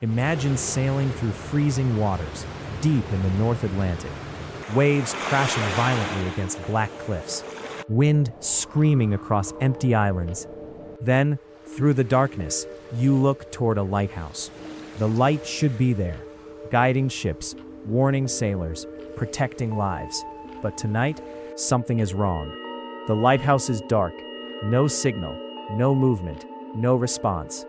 Imagine sailing through freezing waters, deep in the North Atlantic. Waves crashing violently against black cliffs. Wind screaming across empty islands. Then, through the darkness, you look toward a lighthouse. The light should be there, guiding ships, warning sailors, protecting lives. But tonight, something is wrong. The lighthouse is dark, no signal, no movement, no response.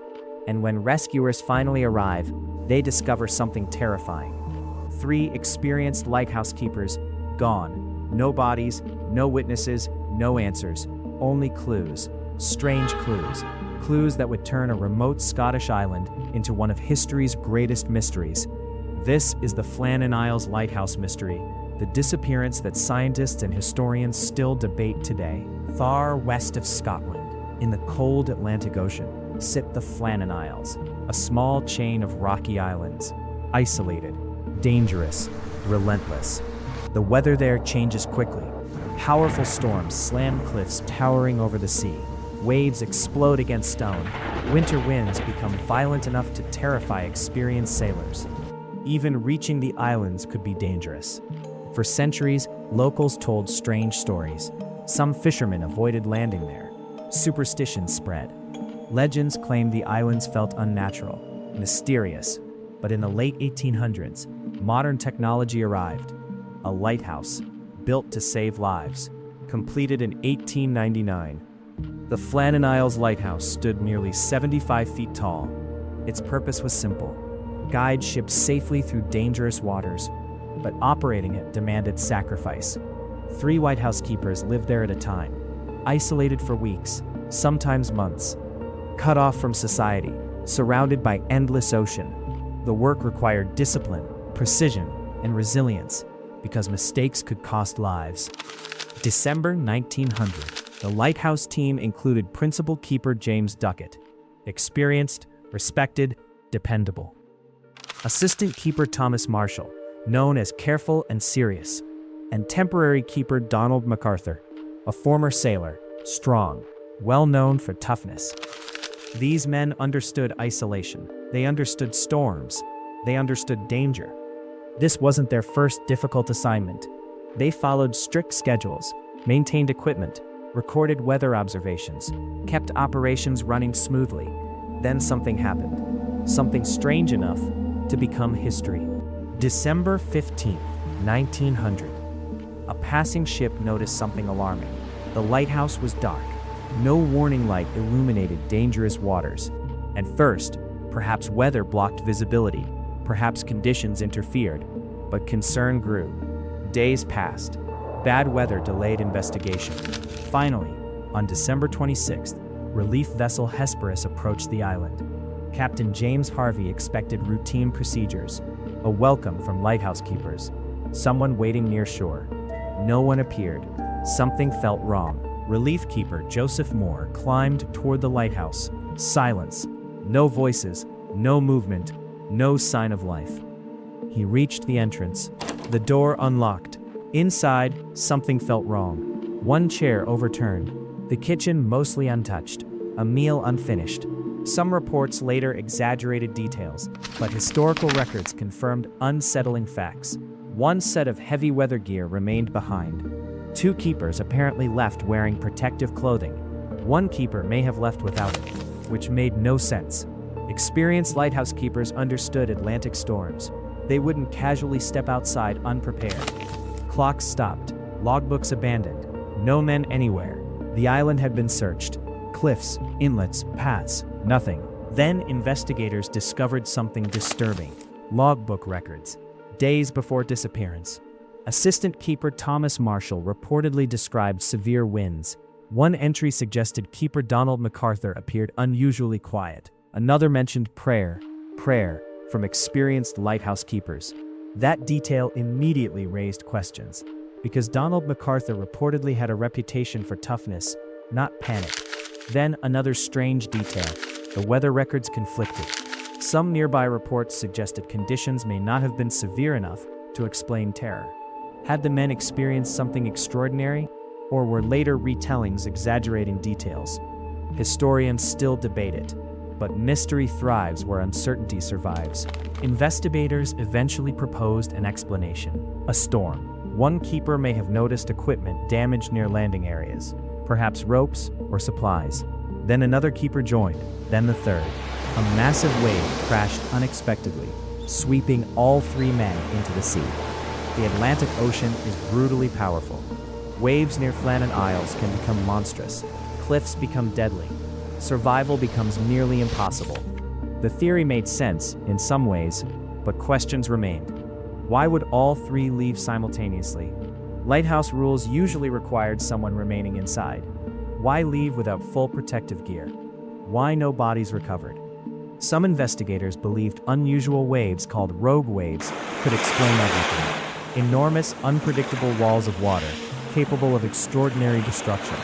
And when rescuers finally arrive, they discover something terrifying. 3 experienced lighthouse keepers gone. No bodies, no witnesses, no answers, only clues. Strange clues. Clues that would turn a remote Scottish island into one of history's greatest mysteries. This is the Flannan Isles Lighthouse Mystery, the disappearance that scientists and historians still debate today. Far west of Scotland, in the cold Atlantic Ocean, sit the Flannan Isles, a small chain of rocky islands. Isolated, dangerous, relentless. The weather there changes quickly. Powerful storms slam cliffs towering over the sea. Waves explode against stone. Winter winds become violent enough to terrify experienced sailors. Even reaching the islands could be dangerous. For centuries, locals told strange stories. Some fishermen avoided landing there. Superstitions spread. Legends claimed the islands felt unnatural, mysterious. But in the late 1800s, modern technology arrived. A lighthouse, built to save lives, completed in 1899. The Flannan Isles Lighthouse stood nearly 75 feet tall. Its purpose was simple: guide ships safely through dangerous waters, but operating it demanded sacrifice. 3 lighthouse keepers lived there at a time, isolated for weeks, sometimes months, cut off from society, surrounded by endless ocean. The work required discipline, precision, and resilience, because mistakes could cost lives. December 1900. The lighthouse team included principal keeper James Ducat, experienced, respected, dependable. Assistant keeper Thomas Marshall, known as careful and serious, and temporary keeper Donald McArthur, a former sailor, strong, well known for toughness. These men understood isolation. They understood storms. They understood danger. This wasn't their first difficult assignment. They followed strict schedules, maintained equipment, recorded weather observations, kept operations running smoothly. Then something happened. Something strange enough to become history. December 15, 1900. A passing ship noticed something alarming. The lighthouse was dark. No warning light illuminated dangerous waters. And first, perhaps weather blocked visibility. Perhaps conditions interfered. But concern grew. Days passed. Bad weather delayed investigation. Finally, on December 26th, relief vessel Hesperus approached the island. Captain James Harvey expected routine procedures, a welcome from lighthouse keepers, someone waiting near shore. No one appeared. Something felt wrong. Relief keeper Joseph Moore climbed toward the lighthouse. Silence. No voices, no movement, no sign of life. He reached the entrance. The door unlocked. Inside, something felt wrong. One chair overturned. The kitchen mostly untouched. A meal unfinished. Some reports later exaggerated details, but historical records confirmed unsettling facts. One set of heavy weather gear remained behind. 2 keepers apparently left wearing protective clothing. 1 keeper may have left without it, which made no sense. Experienced lighthouse keepers understood Atlantic storms. They wouldn't casually step outside unprepared. Clocks stopped. Logbooks abandoned. No men anywhere. The island had been searched. Cliffs, inlets, paths, nothing. Then investigators discovered something disturbing. Logbook records. Days before disappearance. Assistant keeper Thomas Marshall reportedly described severe winds. One entry suggested keeper Donald McArthur appeared unusually quiet. Another mentioned prayer from experienced lighthouse keepers. That detail immediately raised questions, because Donald McArthur reportedly had a reputation for toughness, not panic. Then another strange detail. The weather records conflicted. Some nearby reports suggested conditions may not have been severe enough to explain terror. Had the men experienced something extraordinary, or were later retellings exaggerating details? Historians still debate it. But mystery thrives where uncertainty survives. Investigators eventually proposed an explanation: a storm. One keeper may have noticed equipment damaged near landing areas, perhaps ropes or supplies. Then another keeper joined, then the third. A massive wave crashed unexpectedly, sweeping all three men into the sea. The Atlantic Ocean is brutally powerful. Waves near Flannan Isles can become monstrous. Cliffs become deadly. Survival becomes nearly impossible. The theory made sense in some ways, but questions remained. Why would all three leave simultaneously? Lighthouse rules usually required someone remaining inside. Why leave without full protective gear? Why no bodies recovered? Some investigators believed unusual waves called rogue waves could explain everything. Enormous, unpredictable walls of water, capable of extraordinary destruction.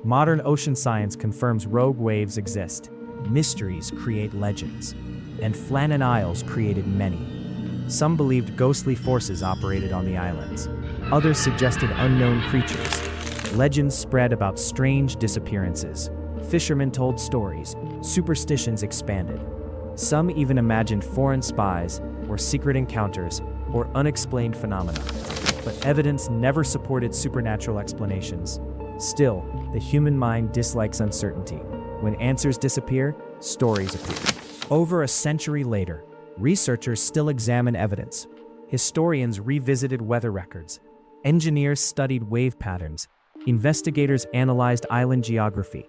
Modern ocean science confirms rogue waves exist. Mysteries create legends, and Flannan Isles created many. Some believed ghostly forces operated on the islands. Others suggested unknown creatures. Legends spread about strange disappearances. Fishermen told stories. Superstitions expanded. Some even imagined foreign spies, or secret encounters, or unexplained phenomena. But evidence never supported supernatural explanations. Still, the human mind dislikes uncertainty. When answers disappear, stories appear. Over a century later, researchers still examine evidence. Historians revisited weather records. Engineers studied wave patterns. Investigators analyzed island geography.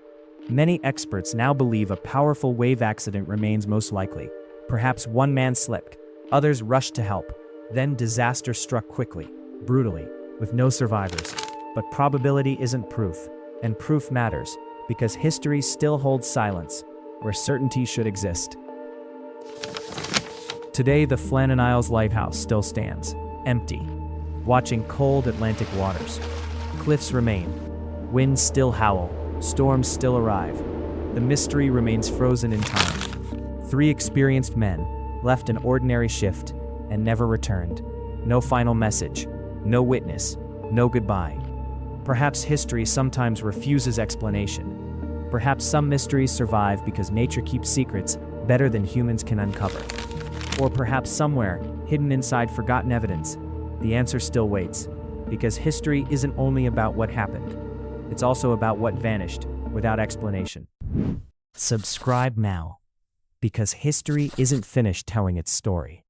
Many experts now believe a powerful wave accident remains most likely. Perhaps one man slipped. Others rushed to help. Then disaster struck quickly, brutally, with no survivors. But probability isn't proof, and proof matters, because history still holds silence, where certainty should exist. Today, the Flannan Isles Lighthouse still stands, empty, watching cold Atlantic waters. Cliffs remain, winds still howl, storms still arrive. The mystery remains frozen in time. Three experienced men left an ordinary shift and never returned. No final message, no witness, no goodbye. Perhaps history sometimes refuses explanation. Perhaps some mysteries survive because nature keeps secrets better than humans can uncover. Or perhaps somewhere, hidden inside forgotten evidence, the answer still waits. Because history isn't only about what happened. It's also about what vanished without explanation. Subscribe now, because history isn't finished telling its story.